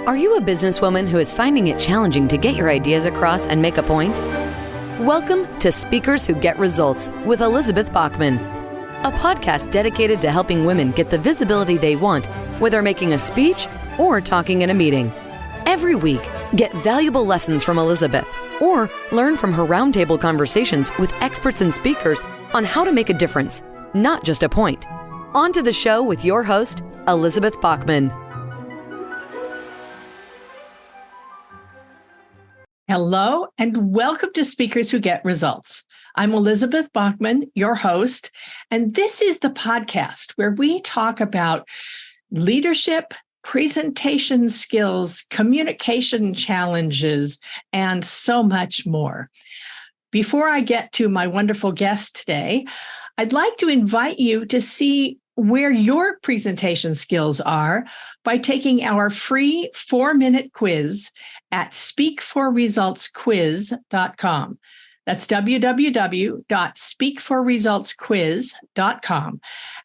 Are you a businesswoman who is finding it challenging to get your ideas across and make a point? Welcome to Speakers Who Get Results with Elizabeth Bachman, a podcast dedicated to helping women get the visibility they want, whether making a speech or talking in a meeting. Every week, get valuable lessons from Elizabeth or learn from her roundtable conversations with experts and speakers on how to make a difference, not just a point. On to the show with your host, Elizabeth Bachman. Hello, and welcome to Speakers Who Get Results. I'm Elizabeth Bachman, your host, and this is the podcast where we talk about leadership, presentation skills, communication challenges, and so much more. Before I get to my wonderful guest today, I'd like to invite you to see where your presentation skills are by taking our free 4-minute quiz at speakforresultsquiz.com. That's www.speakforresultsquiz.com.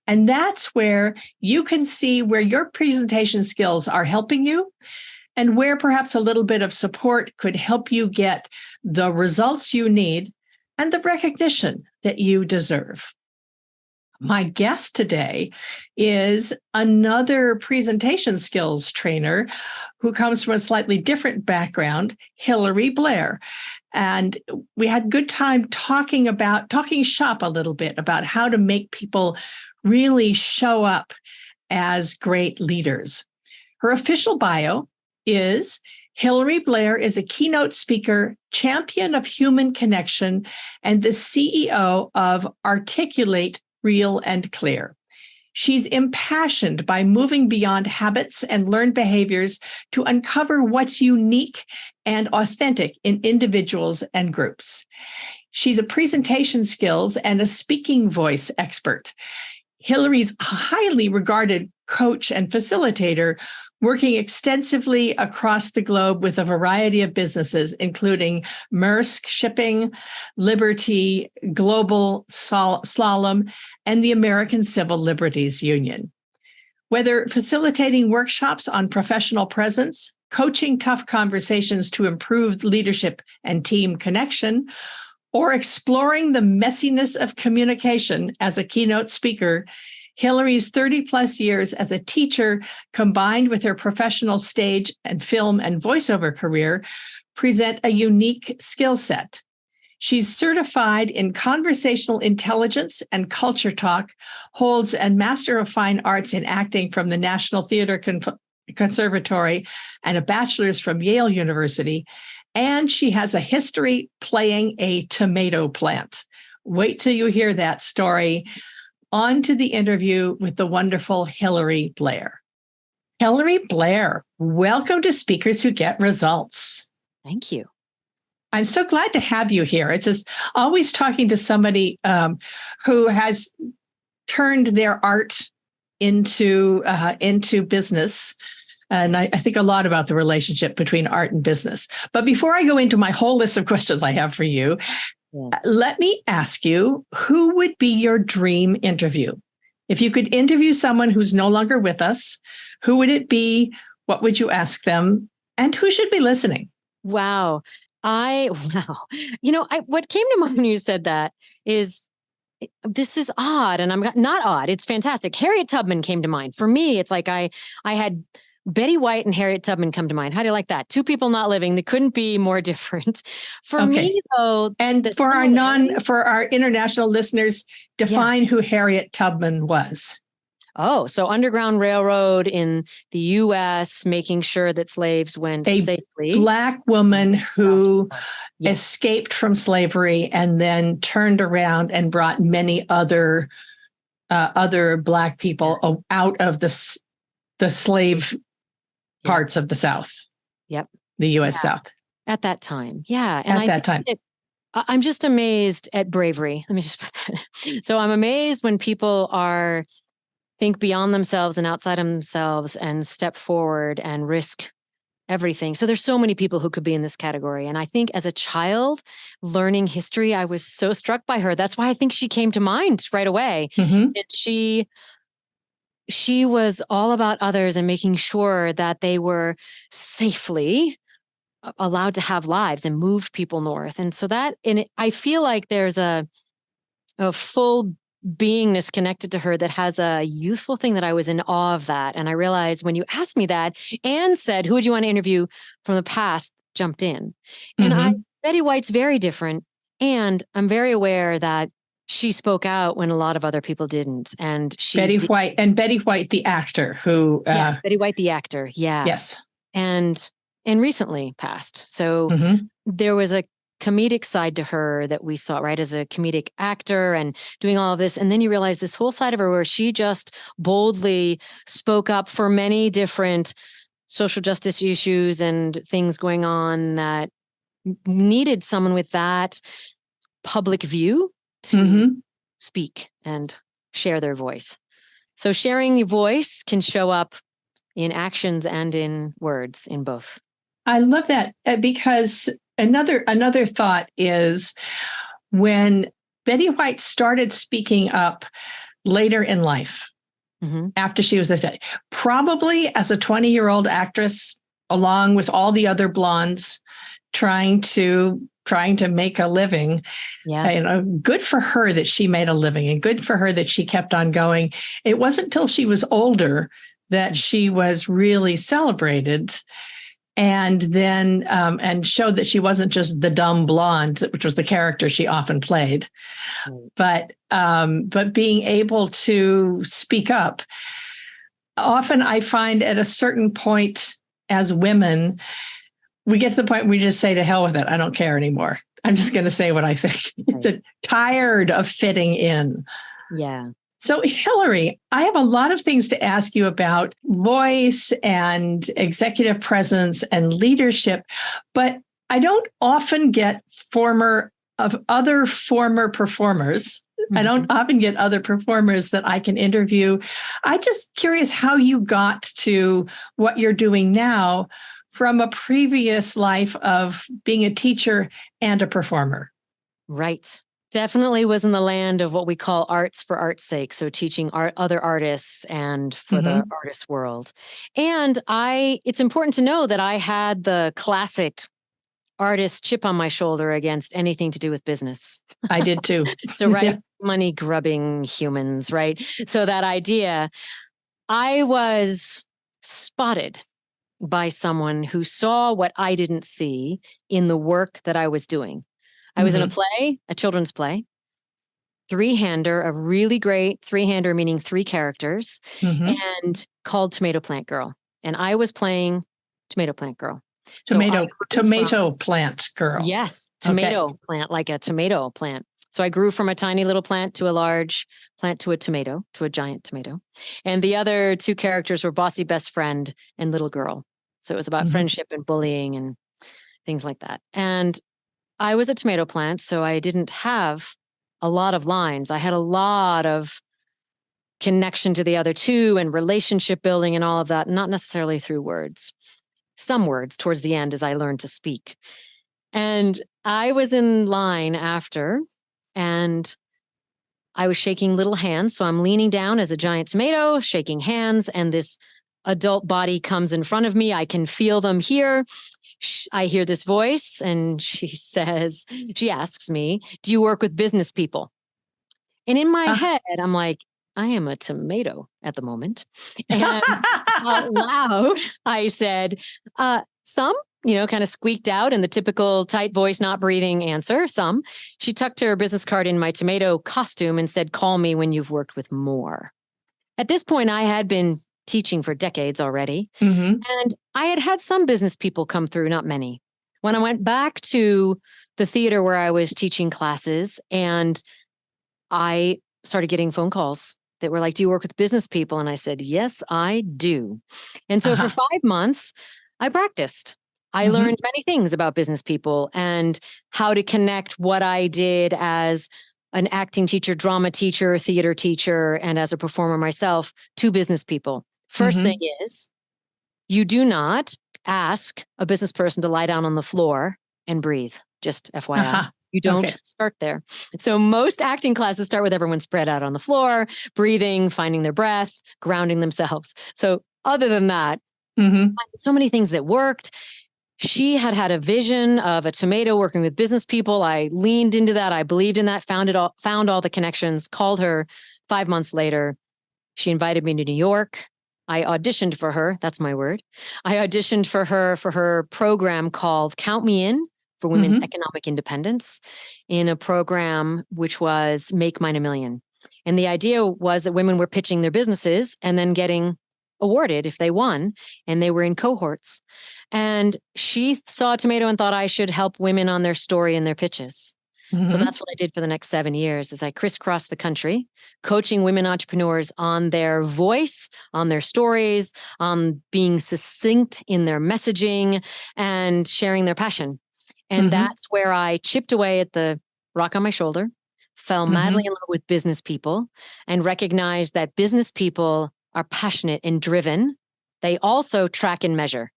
And that's where you can see where your presentation skills are helping you and where perhaps a little bit of support could help you get the results you need and the recognition that you deserve. My guest today is another presentation skills trainer who comes from a slightly different background, Hilary Blair. And we had a good time talking shop a little bit about how to make people really show up as great leaders. Her official bio is Hilary Blair is a keynote speaker, champion of human connection, and the CEO of Real&Clear. She's impassioned by moving beyond habits and learned behaviors to uncover what's unique and authentic in individuals and groups. She's a presentation skills and a speaking voice expert. Hilary's a highly regarded coach and facilitator, working extensively across the globe with a variety of businesses, including Maersk Shipping, Liberty, Global Slalom, and the American Civil Liberties Union. Whether facilitating workshops on professional presence, coaching tough conversations to improve leadership and team connection, or exploring the messiness of communication as a keynote speaker, Hilary's 30-plus years as a teacher, combined with her professional stage and film and voiceover career, present a unique skill set. She's certified in conversational intelligence and culture talk, holds a Master of Fine Arts in Acting from the National Theatre Conservatory and a bachelor's from Yale University, and she has a history playing a tomato plant. Wait till you hear that story. On to the interview with the wonderful Hilary Blair. Hilary Blair, welcome to Speakers Who Get Results. Thank you. I'm so glad to have you here. It's just always talking to somebody who has turned their art into business. And I think a lot about the relationship between art and business. But before I go into my whole list of questions I have for you, yes, let me ask you, who would be your dream interview? If you could interview someone who's no longer with us, who would it be? What would you ask them? And who should be listening? Wow. What came to mind when you said that is, this is odd, and I'm not odd. It's fantastic. Harriet Tubman came to mind. For me, it's like I had Betty White and Harriet Tubman come to mind. How do you like that? Two people not living that couldn't be more different. For me, though, and for our international listeners, define who Harriet Tubman was. Oh, so Underground Railroad in the U.S., making sure that slaves went safely. A Black woman who escaped from slavery and then turned around and brought many other Black people out of the slave parts of the South. Yep. The U.S. South. At that time. Yeah. And at that time. I'm just amazed at bravery. Let me just put that. So I'm amazed when people think beyond themselves and outside of themselves and step forward and risk everything. So there's so many people who could be in this category. And I think as a child learning history, I was so struck by her. That's why I think she came to mind right away. Mm-hmm. And she was all about others and making sure that they were safely allowed to have lives and moved people north. And so I feel like there's a full beingness connected to her that has a youthful thing that I was in awe of that. And I realized when you asked me that and said, who would you want to interview from the past, jumped in. And Betty White's very different. And I'm very aware that she spoke out when a lot of other people didn't. And Betty White, the actor who, yes, Betty White, the actor. Yeah. Yes. And recently passed. So there was a comedic side to her that we saw, right, as a comedic actor and doing all of this. And then you realize this whole side of her where she just boldly spoke up for many different social justice issues and things going on that needed someone with that public view to speak and share their voice. So sharing your voice can show up in actions and in words, in both. I love that because another thought is when Betty White started speaking up later in life, after she was this, probably as a 20-year-old actress, along with all the other blondes trying to make a living. Yeah. Good for her that she made a living and good for her that she kept on going. It wasn't until she was older that she was really celebrated and then and showed that she wasn't just the dumb blonde, which was the character she often played, but being able to speak up. Often I find at a certain point as women, we get to the point where we just say to hell with it. I don't care anymore. I'm just going to say what I think. Right. Tired of fitting in. Yeah. So, Hilary, I have a lot of things to ask you about voice and executive presence and leadership, but I don't often get other former performers. I don't often get other performers that I can interview. I'm just curious how you got to what you're doing now from a previous life of being a teacher and a performer. Right. Definitely was in the land of what we call arts for art's sake. So teaching other artists and for the artist world. And it's important to know that I had the classic artist chip on my shoulder against anything to do with business. I did too. So, right. Money grubbing humans, right? So that idea, I was spotted by someone who saw what I didn't see in the work that I was doing. I was in a play, a children's play, three-hander, a really great three-hander, meaning three characters, and called Tomato Plant Girl. And I was playing Tomato Plant Girl. Tomato plant girl. Yes, tomato plant, like a tomato plant. So I grew from a tiny little plant to a large plant to a tomato, to a giant tomato. And the other two characters were bossy best friend and little girl. So it was about friendship and bullying and things like that. And I was a tomato plant, so I didn't have a lot of lines. I had a lot of connection to the other two and relationship building and all of that, not necessarily through words. Some words towards the end as I learned to speak. And I was in line after, and I was shaking little hands. So I'm leaning down as a giant tomato, shaking hands, and this adult body comes in front of me. I can feel them here. I hear this voice, and she asks me, do you work with business people? And in my head, I'm like, I am a tomato at the moment. And out loud, I said, some, kind of squeaked out in the typical tight voice, not breathing answer, some. She tucked her business card in my tomato costume and said, call me when you've worked with more. At this point, I had been teaching for decades already. And I had some business people come through, not many. When I went back to the theater where I was teaching classes, and I started getting phone calls that were like, do you work with business people? And I said, yes, I do. And so for 5 months, I practiced. I learned many things about business people and how to connect what I did as an acting teacher, drama teacher, theater teacher, and as a performer myself to business people. First thing is, you do not ask a business person to lie down on the floor and breathe, just FYI. You don't Okay. start there. So most acting classes start with everyone spread out on the floor, breathing, finding their breath, grounding themselves. So other than that, Mm-hmm. so many things that worked. She had a vision of a tomato working with business people. I leaned into that. I believed in that, found all the connections, called her 5 months later. She invited me to New York. I auditioned for her. That's my word. I auditioned for her program called Count Me In for Women's Mm-hmm. Economic Independence, in a program which was Make Mine a Million. And the idea was that women were pitching their businesses and then getting awarded if they won, and they were in cohorts. And she saw a tomato and thought I should help women on their story and their pitches. So Mm-hmm. that's what I did for the next 7 years, is I crisscrossed the country, coaching women entrepreneurs on their voice, on their stories, on being succinct in their messaging, and sharing their passion. And Mm-hmm. that's where I chipped away at the rock on my shoulder, fell madly Mm-hmm. in love with business people, and recognized that business people are passionate and driven. They also track and measure.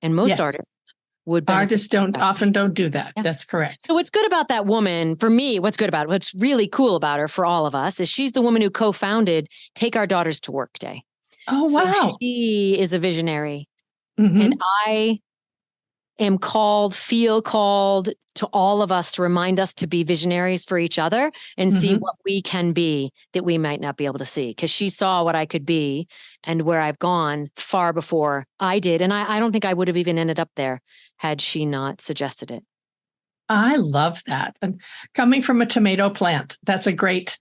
And most Yes. artists would benefit Artists from that. often don't do that. Yeah. That's correct. So what's good about that woman, for me, what's really cool about her for all of us, is she's the woman who co-founded Take Our Daughters to Work Day. Oh, So wow. she is a visionary. Mm-hmm. And I feel called to all of us to remind us to be visionaries for each other and see Mm-hmm. what we can be that we might not be able to see. Because she saw what I could be and where I've gone far before I did. And I don't think I would have even ended up there had she not suggested it. I love that. And coming from a tomato plant, that's a great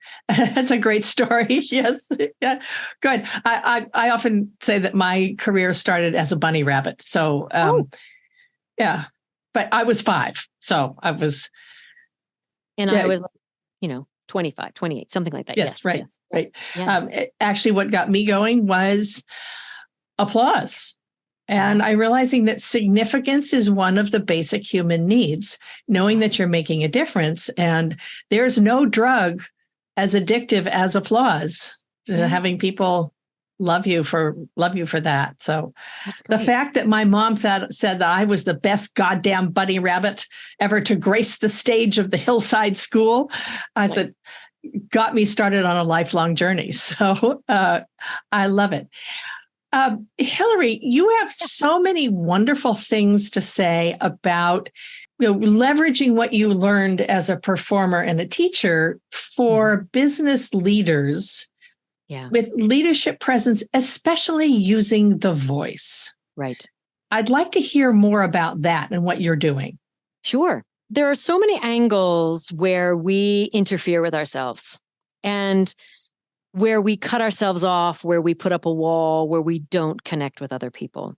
story. Yes. Yeah. Good. I often say that my career started as a bunny rabbit. So yeah. But I was 5. So I was And yeah, I was, 25, 28, something like that. yes, right. Yes. Right. Yeah. Actually what got me going was applause. And I realizing that significance is one of the basic human needs, knowing that you're making a difference. And there's no drug as addictive as applause, having people love you for that. So the fact that my mom said that I was the best goddamn bunny rabbit ever to grace the stage of the hillside school, I said, got me started on a lifelong journey. So I love it. Hilary, you have so many wonderful things to say about leveraging what you learned as a performer and a teacher for business leaders with leadership presence, especially using the voice. Right. I'd like to hear more about that and what you're doing. Sure. There are so many angles where we interfere with ourselves and where we cut ourselves off, where we put up a wall, where we don't connect with other people.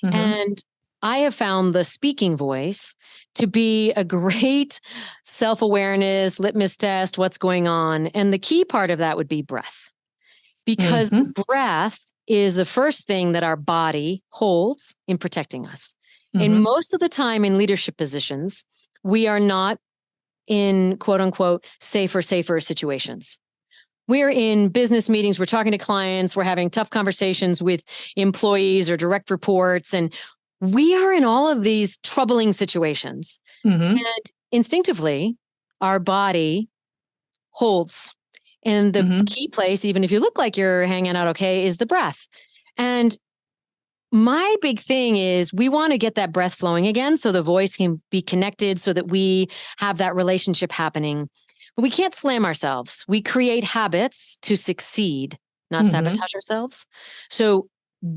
Mm-hmm. And I have found the speaking voice to be a great self-awareness, litmus test, what's going on. And the key part of that would be breath. Because the breath is the first thing that our body holds in protecting us. And most of the time in leadership positions, we are not in quote unquote safer situations. We're in business meetings, we're talking to clients, we're having tough conversations with employees or direct reports, and we are in all of these troubling situations. And instinctively, our body holds. And the key place, even if you look like you're hanging out okay, is the breath. And my big thing is we want to get that breath flowing again so the voice can be connected so that we have that relationship happening. But we can't slam ourselves. We create habits to succeed, not sabotage ourselves. So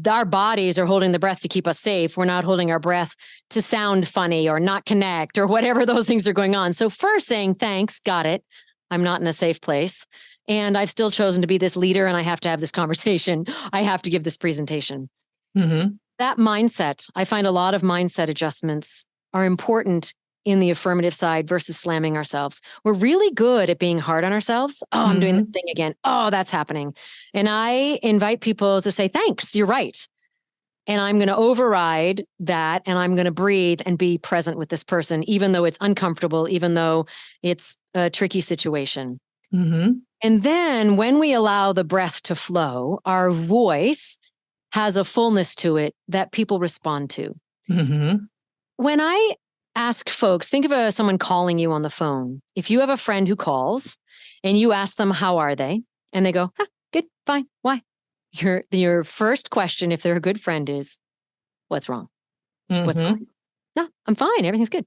our bodies are holding the breath to keep us safe. We're not holding our breath to sound funny or not connect or whatever those things are going on. So first saying, thanks, got it. I'm not in a safe place. And I've still chosen to be this leader and I have to have this conversation. I have to give this presentation. That mindset, I find a lot of mindset adjustments are important in the affirmative side versus slamming ourselves. We're really good at being hard on ourselves. Oh, I'm doing that thing again. Oh, that's happening. And I invite people to say, thanks, you're right. And I'm going to override that and I'm going to breathe and be present with this person, even though it's uncomfortable, even though it's a tricky situation. And then when we allow the breath to flow, our voice has a fullness to it that people respond to. When I ask folks, think of someone calling you on the phone. If you have a friend who calls and you ask them, how are they? And they go, good, fine. Why? Your first question, if they're a good friend, is, what's wrong? What's going on? No, I'm fine. Everything's good.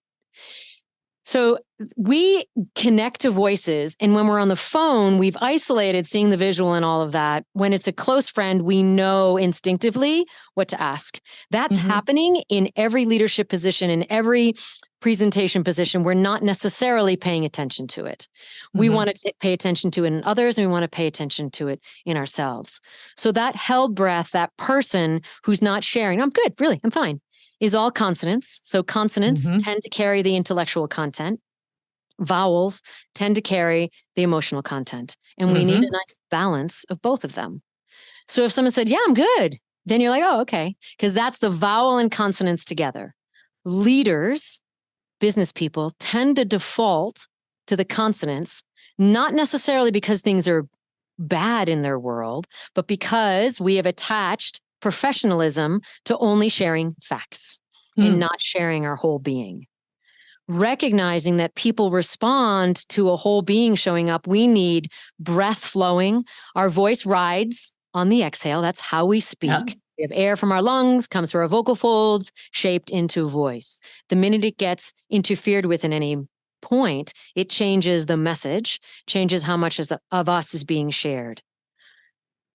So we connect to voices. And when we're on the phone, we've isolated seeing the visual and all of that. When it's a close friend, we know instinctively what to ask. That's happening in every leadership position, in every presentation position. We're not necessarily paying attention to it. We want to pay attention to it in others, and we want to pay attention to it in ourselves. So that held breath, that person who's not sharing, I'm good, really, I'm fine, is all consonants. So consonants tend to carry the intellectual content. Vowels tend to carry the emotional content. And we need a nice balance of both of them. So if someone said, yeah, I'm good, then you're like, oh, okay. Because that's the vowel and consonants together. Leaders, business people, tend to default to the consonants, not necessarily because things are bad in their world, but because we have attached professionalism to only sharing facts and not sharing our whole being. Recognizing that people respond to a whole being showing up, we need breath flowing. Our voice rides on the exhale. That's how we speak. Yeah. We have air from our lungs, comes through our vocal folds, shaped into voice. The minute it gets interfered with in any point, it changes the message, changes how much of us is being shared.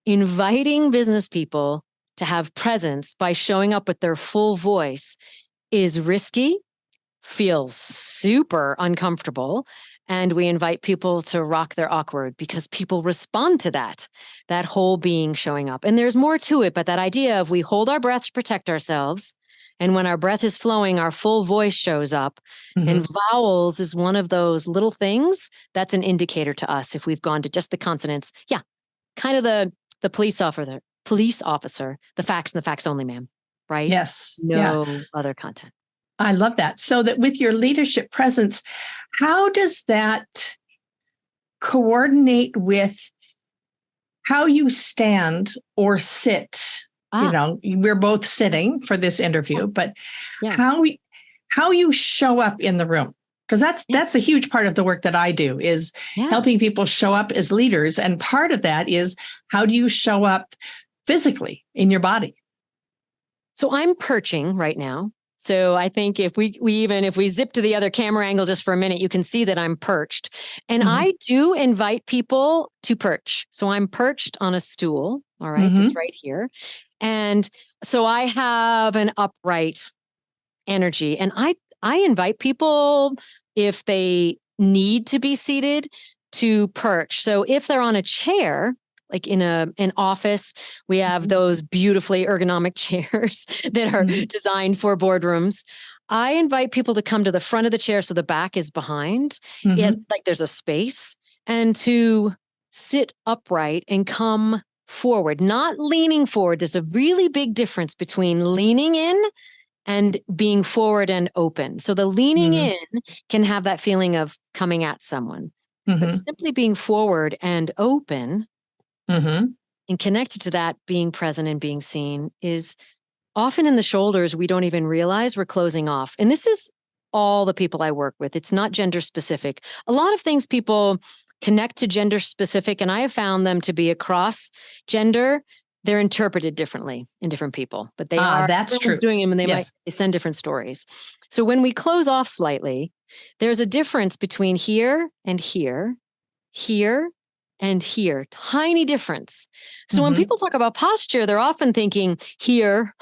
Inviting business people to have presence by showing up with their full voice is risky, feels super uncomfortable, and we invite people to rock their awkward because people respond to that whole being showing up. And there's more to it, but that idea of we hold our breath to protect ourselves, and when our breath is flowing, our full voice shows up. And vowels is one of those little things that's an indicator to us if we've gone to just the consonants. Yeah, kind of the police officer, the facts and the facts only, ma'am, right? Yes. No other content. I love that. So that with your leadership presence, how does that coordinate with how you stand or sit? You know, we're both sitting for this interview, but how you show up in the room. Because that's a huge part of the work that I do is helping people show up as leaders. And part of that is how do you show up physically in your body? So I'm perching right now. So I think if we zip to the other camera angle just for a minute, you can see that I'm perched. And I do invite people to perch. So I'm perched on a stool, all right, that's right here. And so I have an upright energy. And I invite people, if they need to be seated, to perch. So if they're on a chair, like in an office, we have those beautifully ergonomic chairs that are designed for boardrooms. I invite people to come to the front of the chair so the back is behind. Yes, like there's a space, and to sit upright and come forward, not leaning forward. There's a really big difference between leaning in and being forward and open. So the leaning in can have that feeling of coming at someone, but simply being forward and open and connected to that, being present and being seen, is often in the shoulders. We don't even realize we're closing off. And this is all the people I work with. It's not gender specific. A lot of things people connect to gender specific, and I have found them to be across gender. They're interpreted differently in different people, but they are. That's true. Doing them, and they send different stories. So when we close off slightly, there's a difference between here and here, here and here. Tiny difference. So when people talk about posture, they're often thinking here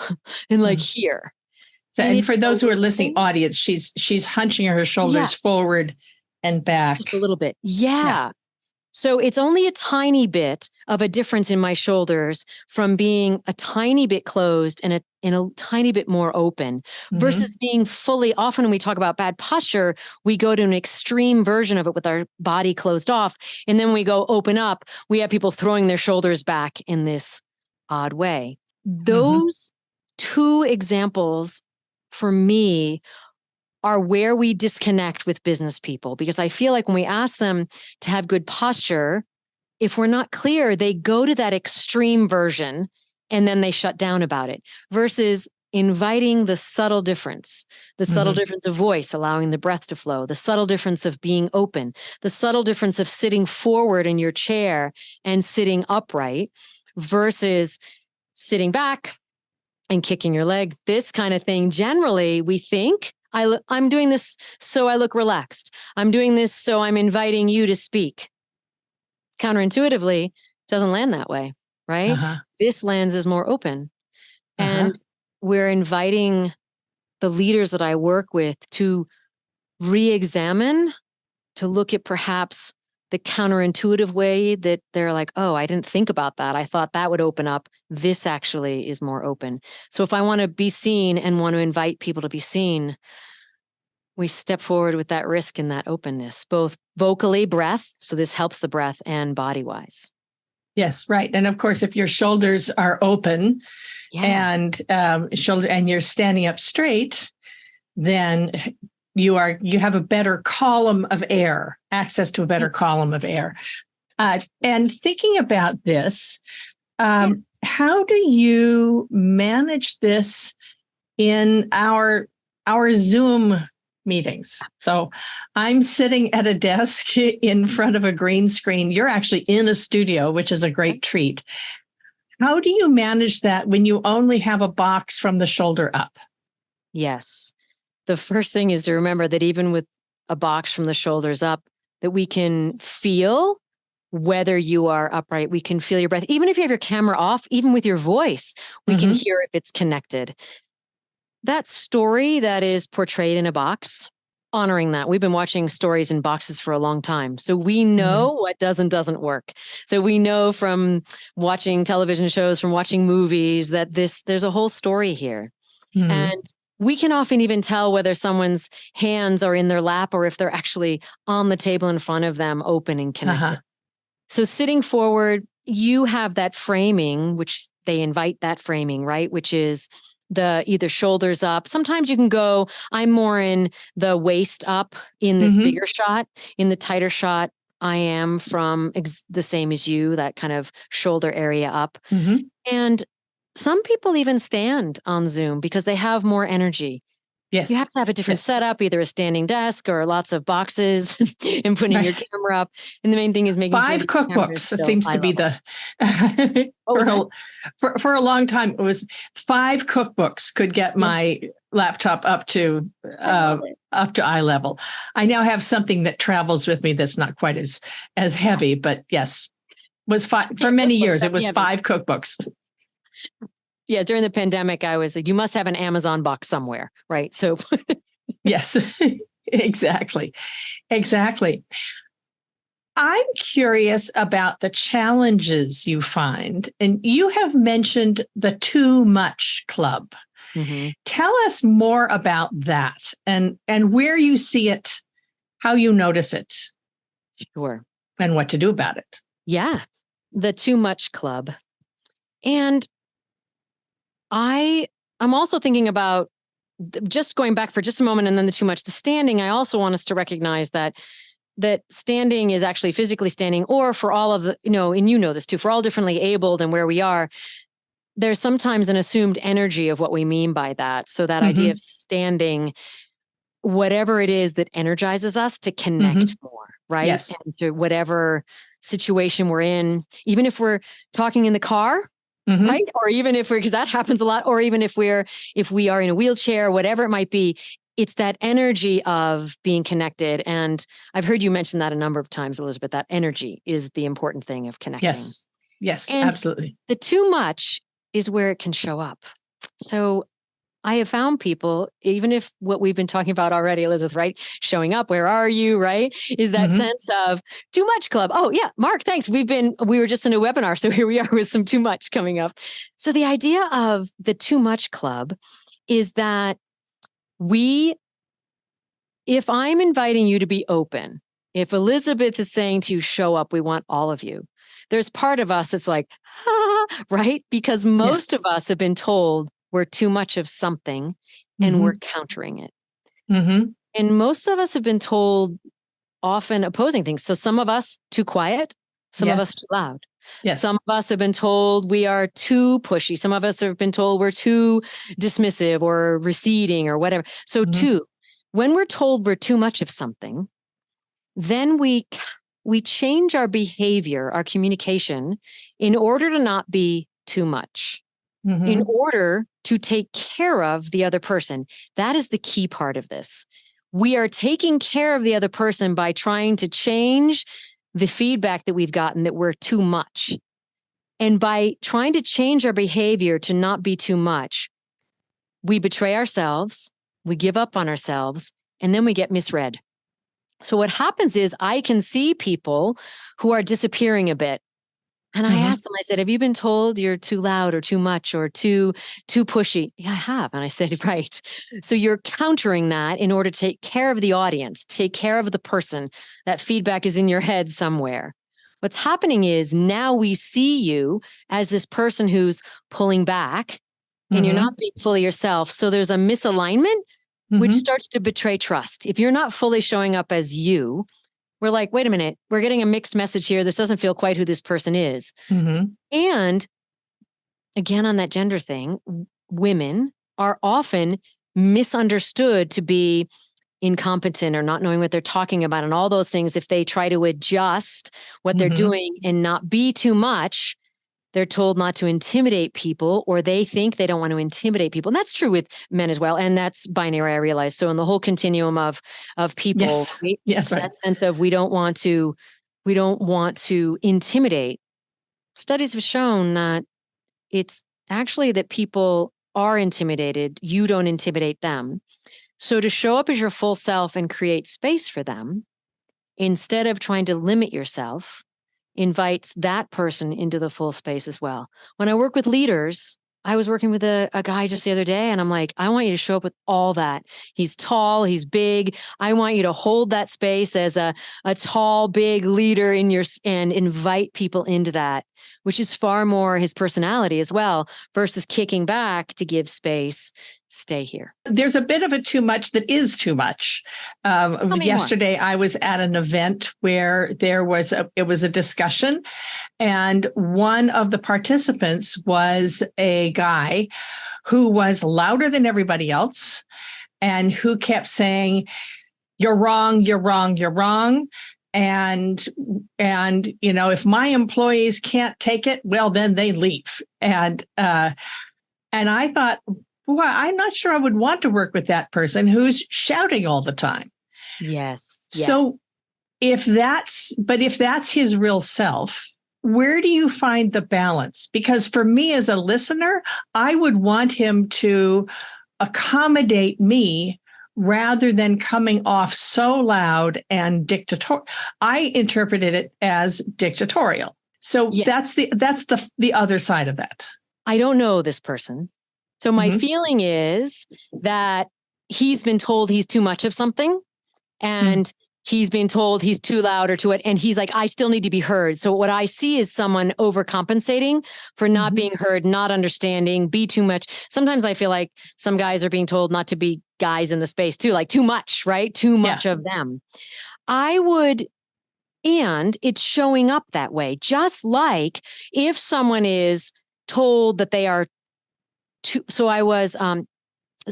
and like here. So, and for those who are listening, audience, she's hunching her shoulders forward and back just a little bit. Yeah. So it's only a tiny bit of a difference in my shoulders from being a tiny bit closed and a tiny bit more open versus being fully. Often when we talk about bad posture, we go to an extreme version of it with our body closed off. And then we go open up. We have people throwing their shoulders back in this odd way. Those two examples for me are where we disconnect with business people, because I feel like when we ask them to have good posture, if we're not clear, they go to that extreme version and then they shut down about it, versus inviting the subtle difference, the subtle difference of voice, allowing the breath to flow, the subtle difference of being open, the subtle difference of sitting forward in your chair and sitting upright versus sitting back and kicking your leg, this kind of thing. Generally, we think I'm doing this so I look relaxed. I'm doing this so I'm inviting you to speak. Counterintuitively, doesn't land that way, right? This lands as more open. And we're inviting the leaders that I work with to re-examine, to look at perhaps the counterintuitive way that they're like, oh, I didn't think about that. I thought that would open up. This actually is more open. So if I want to be seen and want to invite people to be seen, we step forward with that risk and that openness, both vocally, breath. So this helps the breath, and body-wise. Yes, right. And of course, if your shoulders are open and you're standing up straight, then you have a better column of air, access to a better column of air. And thinking about this, how do you manage this in our Zoom meetings? So I'm sitting at a desk in front of a green screen. You're actually in a studio, which is a great treat. How do you manage that when you only have a box from the shoulder up? Yes. The first thing is to remember that even with a box from the shoulders up, that we can feel whether you are upright. We can feel your breath. Even if you have your camera off, even with your voice, we can hear if it's connected. That story that is portrayed in a box, honoring that. We've been watching stories in boxes for a long time. So we know what does and doesn't work. So we know from watching television shows, from watching movies, that there's a whole story here. And we can often even tell whether someone's hands are in their lap or if they're actually on the table in front of them, open and connected. So sitting forward, you have that framing, which they invite that framing, right? Which is the either shoulders up. Sometimes you can go, I'm more in the waist up in this bigger shot. In the tighter shot, I am from the same as you, that kind of shoulder area up. And some people even stand on Zoom because they have more energy. Yes. You have to have a different setup, either a standing desk or lots of boxes and putting your camera up. And the main thing is making 5 cookbooks. It seems to be the for a long time. It was 5 cookbooks could get my laptop up to eye level. I now have something that travels with me that's not quite as heavy, but yes, was 5 for many years. It was 5 cookbooks. Yeah, during the pandemic, I was like, you must have an Amazon box somewhere, right? So yes, exactly. I'm curious about the challenges you find, and you have mentioned the too much club. Tell us more about that and where you see it, how you notice it. Sure. And what to do about it. Yeah, the too much club. And I'm also thinking about just going back for just a moment and then the too much, the standing. I also want us to recognize that standing is actually physically standing, or for all of the, and you know this too, for all differently abled and where we are, there's sometimes an assumed energy of what we mean by that. So that idea of standing, whatever it is that energizes us to connect more, right? Yes. And to whatever situation we're in, even if we're talking in the car, right? Or even if because that happens a lot, or even if we are in a wheelchair, whatever it might be, it's that energy of being connected. And I've heard you mention that a number of times, Elizabeth, that energy is the important thing of connecting. Yes, and absolutely. The too much is where it can show up. So I have found people, even if what we've been talking about already, Elizabeth, right? Showing up, where are you, right? Is that sense of too much club. Oh yeah, Mark, thanks. We were just in a webinar. So here we are with some too much coming up. So the idea of the too much club is that if I'm inviting you to be open, if Elizabeth is saying to you, show up, we want all of you. There's part of us that's like, right? Because most of us have been told we're too much of something and we're countering it. And most of us have been told often opposing things. So some of us too quiet, some of us too loud. Yes. Some of us have been told we are too pushy. Some of us have been told we're too dismissive or receding or whatever. So when we're told we're too much of something, then we change our behavior, our communication, in order to not be too much, in order to take care of the other person. That is the key part of this. We are taking care of the other person by trying to change the feedback that we've gotten that we're too much. And by trying to change our behavior to not be too much, we betray ourselves, we give up on ourselves, and then we get misread. So what happens is I can see people who are disappearing a bit. And I asked them, I said, have you been told you're too loud or too much or too pushy? Yeah, I have. And I said, right. So you're countering that in order to take care of the audience, take care of the person. That feedback is in your head somewhere. What's happening is now we see you as this person who's pulling back and you're not being fully yourself. So there's a misalignment, which starts to betray trust. If you're not fully showing up as you, we're like, wait a minute, we're getting a mixed message here. This doesn't feel quite who this person is. And again, on that gender thing, women are often misunderstood to be incompetent or not knowing what they're talking about and all those things. If they try to adjust what they're doing and not be too much, they're told not to intimidate people, or they think they don't want to intimidate people. And that's true with men as well. And that's binary, I realize. So in the whole continuum of people, yes. Right? Yes, right. That sense of we don't want to intimidate. Studies have shown that it's actually that people are intimidated. You don't intimidate them. So to show up as your full self and create space for them, instead of trying to limit yourself, invites that person into the full space as well. When I work with leaders, I was working with a guy just the other day, and I'm like, I want you to show up with all that. He's tall, he's big. I want you to hold that space as a tall, big leader and invite people into that, which is far more his personality as well, versus kicking back to give space. Stay here. There's a bit of a too much that is too much. Yesterday, I was at an event where it was a discussion, and one of the participants was a guy who was louder than everybody else and who kept saying, "You're wrong, you're wrong, you're wrong." And if my employees can't take it, well, then they leave. And I thought, well, I'm not sure I would want to work with that person who's shouting all the time. Yes. So if that's his real self, where do you find the balance? Because for me as a listener, I would want him to accommodate me rather than coming off so loud and dictatorial. I interpreted it as dictatorial. So that's the other side of that. I don't know this person. So my feeling is that he's been told he's too much of something, and he's been told he's too loud or too it. And he's like, I still need to be heard. So what I see is someone overcompensating for not being heard, not understanding, be too much. Sometimes I feel like some guys are being told not to be guys in the space too, like too much, right? Too much of them. And it's showing up that way. Just like if someone is told that they are so I was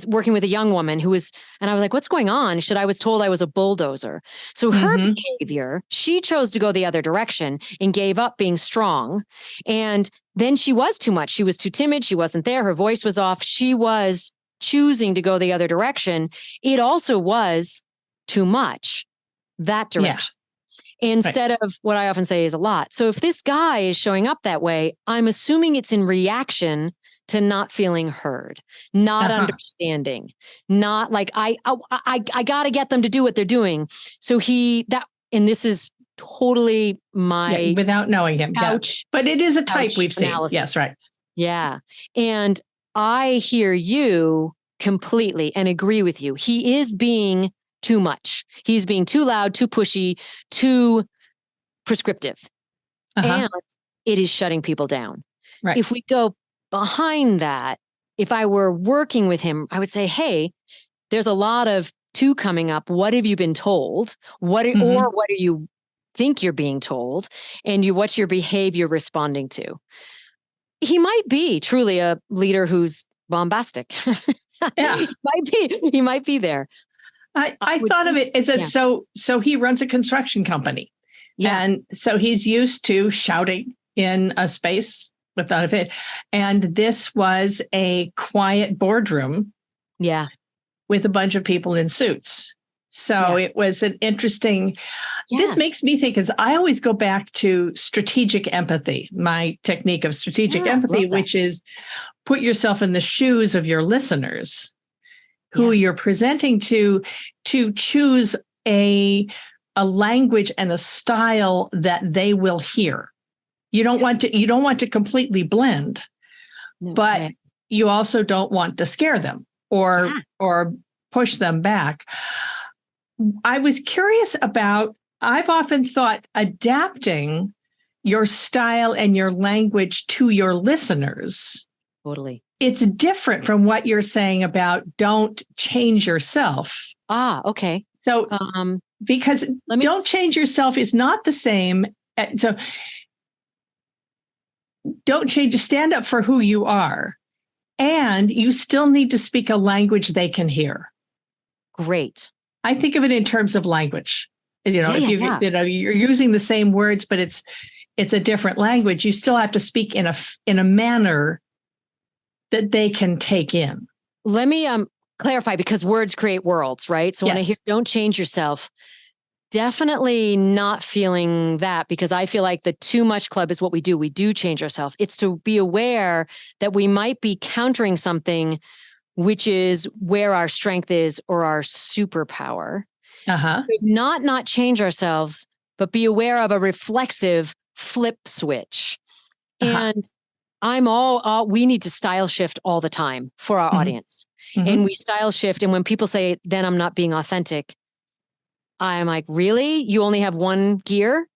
working with a young woman and I was like, what's going on? I was told I was a bulldozer. So her behavior, she chose to go the other direction and gave up being strong. And then she was too much. She was too timid. She wasn't there. Her voice was off. She was choosing to go the other direction. It also was too much, that direction. Instead of what I often say is a lot. So if this guy is showing up that way, I'm assuming it's in reaction to not feeling heard, not understanding, not like I got to get them to do what they're doing. So and this is totally my without knowing him, but it is a type we've seen. Analysis. Yes, right. Yeah, and I hear you completely and agree with you. He is being too much. He's being too loud, too pushy, too prescriptive, and it is shutting people down. Right. If we go behind that, if I were working with him, I would say, hey, there's a lot of two coming up. What have you been told? Or what are you think you're being told, and what's your behavior responding to. He might be truly a leader who's bombastic. Yeah. He might be there. I thought of it as so he runs a construction company. Yeah. And so he's used to shouting in a space without a fit. And this was a quiet boardroom. Yeah. With a bunch of people in suits. So it was an interesting, this makes me think, as I always go back to strategic empathy, my technique of strategic empathy, which is put yourself in the shoes of your listeners who you're presenting to choose a language and a style that they will hear. You don't want to completely blend, but you also don't want to scare them or push them back. I was curious about, I've often thought adapting your style and your language to your listeners. Totally. It's different from what you're saying about don't change yourself. Okay. So, because don't change yourself is not the same. So don't change, stand up for who you are. And you still need to speak a language they can hear. Great. I think of it in terms of language. If you're using the same words, but it's a different language, you still have to speak in a manner that they can take in. Let me clarify, because words create worlds, right? So when I hear don't change yourself, definitely not feeling that, because I feel like the too much club is what we do. We do change ourselves. It's to be aware that we might be countering something, which is where our strength is or our superpower. Not change ourselves, but be aware of a reflexive flip switch. And we need to style shift all the time for our audience. And we style shift. And when people say, then I'm not being authentic, I'm like, really? You only have one gear?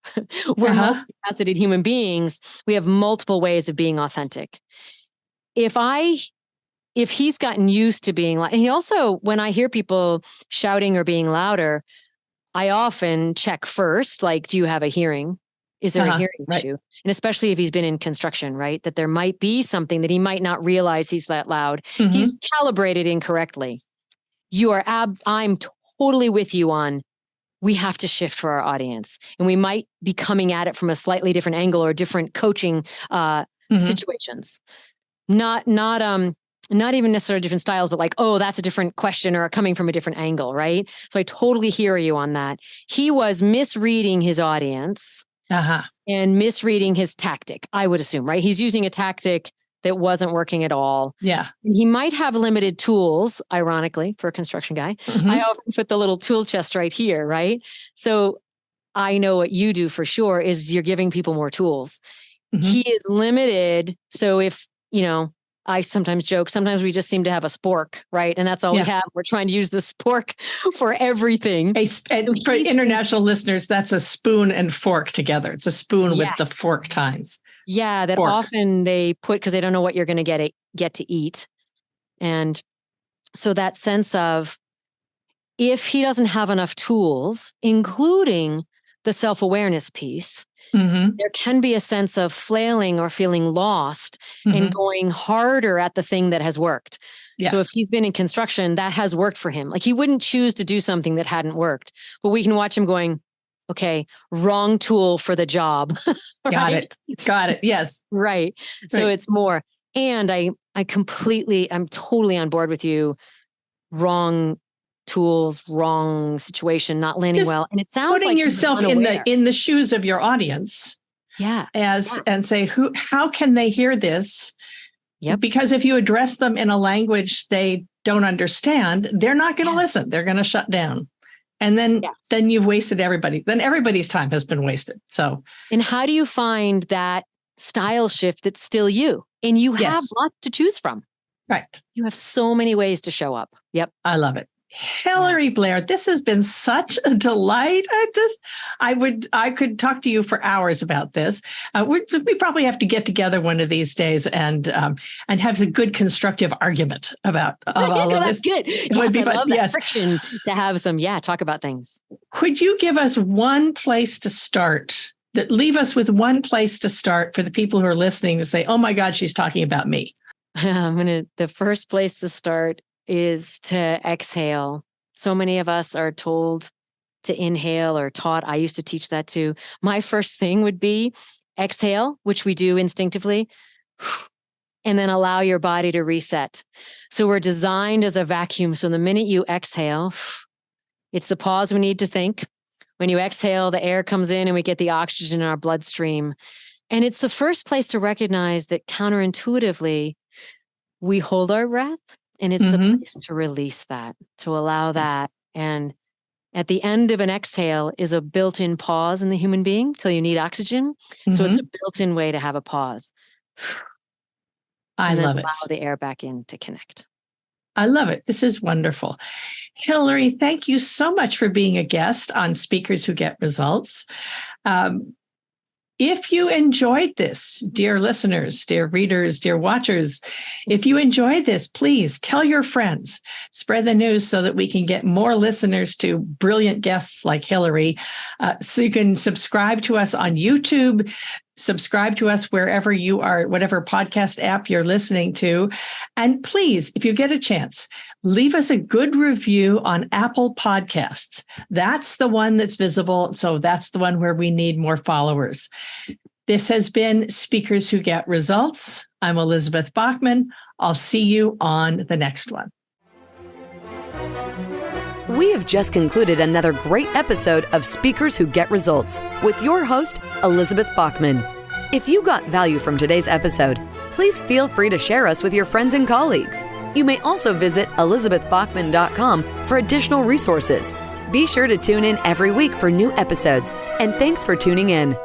We're multifaceted human beings. We have multiple ways of being authentic. If he's gotten used to being like, and he also, when I hear people shouting or being louder, I often check first, like, do you have a hearing? Is there a hearing issue? And especially if he's been in construction, right? That there might be something that he might not realize he's that loud. He's calibrated incorrectly. I'm totally with you on, we have to shift for our audience. And we might be coming at it from a slightly different angle or different coaching situations. Not even necessarily different styles, but like, oh, that's a different question or coming from a different angle, right? So I totally hear you on that. He was misreading his audience and misreading his tactic, I would assume, right? He's using a tactic that wasn't working at all. Yeah. He might have limited tools, ironically, for a construction guy. I often put the little tool chest right here, right? So I know what you do for sure is you're giving people more tools. He is limited. So if, I sometimes joke, sometimes we just seem to have a spork, right? And that's all we have. We're trying to use the spork for everything. For international listeners, that's a spoon and fork together. It's a spoon with the fork tines. Yeah, that fork. Often they put, because they don't know what you're going to get to eat. And so that sense of, if he doesn't have enough tools, including the self-awareness piece, there can be a sense of flailing or feeling lost and going harder at the thing that has worked. Yeah. So if he's been in construction, that has worked for him. Like, he wouldn't choose to do something that hadn't worked, but we can watch him going, okay, wrong tool for the job. Right? Got it. Yes. Right. So it's more, and I'm totally on board with you. Wrong tools, wrong situation, not landing well. And it sounds putting like yourself in the shoes of your audience. Yeah. And say, how can they hear this? Yep. Because if you address them in a language they don't understand, they're not going to listen. They're going to shut down. And then you've wasted everybody. Then everybody's time has been wasted. So, and how do you find that style shift that's still you? And you have lots to choose from. Right. You have so many ways to show up. Yep. I love it. Hilary, Blair, this has been such a delight. I could talk to you for hours about this. We probably have to get together one of these days and have a good constructive argument about all of this. That's good. It would be fun. I love that friction to have some, talk about things. Could you give us one place to start? Leave us with one place to start for the people who are listening to say, "Oh my God, she's talking about me." The first place to start is to exhale. So many of us are told to inhale or taught. I used to teach that too. My first thing would be exhale, which we do instinctively, and then allow your body to reset. So we're designed as a vacuum. So the minute you exhale, it's the pause we need to think. When you exhale, the air comes in and we get the oxygen in our bloodstream. And it's the first place to recognize that counterintuitively, we hold our breath. And it's the place to release that, to allow that. And at the end of an exhale is a built-in pause in the human being till you need oxygen. So it's a built-in way to have a pause. I love it. Allow the air back in to connect. I love it. This is wonderful. Hilary, thank you so much for being a guest on Speakers Who Get Results. If you enjoyed this, dear listeners, dear readers, dear watchers, if you enjoyed this, please tell your friends, spread the news so that we can get more listeners to brilliant guests like Hilary. So you can subscribe to us on YouTube, subscribe to us wherever you are, whatever podcast app you're listening to. And please, if you get a chance, leave us a good review on Apple Podcasts. That's the one that's visible. So that's the one where we need more followers. This has been Speakers Who Get Results. I'm Elizabeth Bachman. I'll see you on the next one. We have just concluded another great episode of Speakers Who Get Results with your host, Elizabeth Bachman. If you got value from today's episode, please feel free to share us with your friends and colleagues. You may also visit elizabethbachman.com for additional resources. Be sure to tune in every week for new episodes, and thanks for tuning in.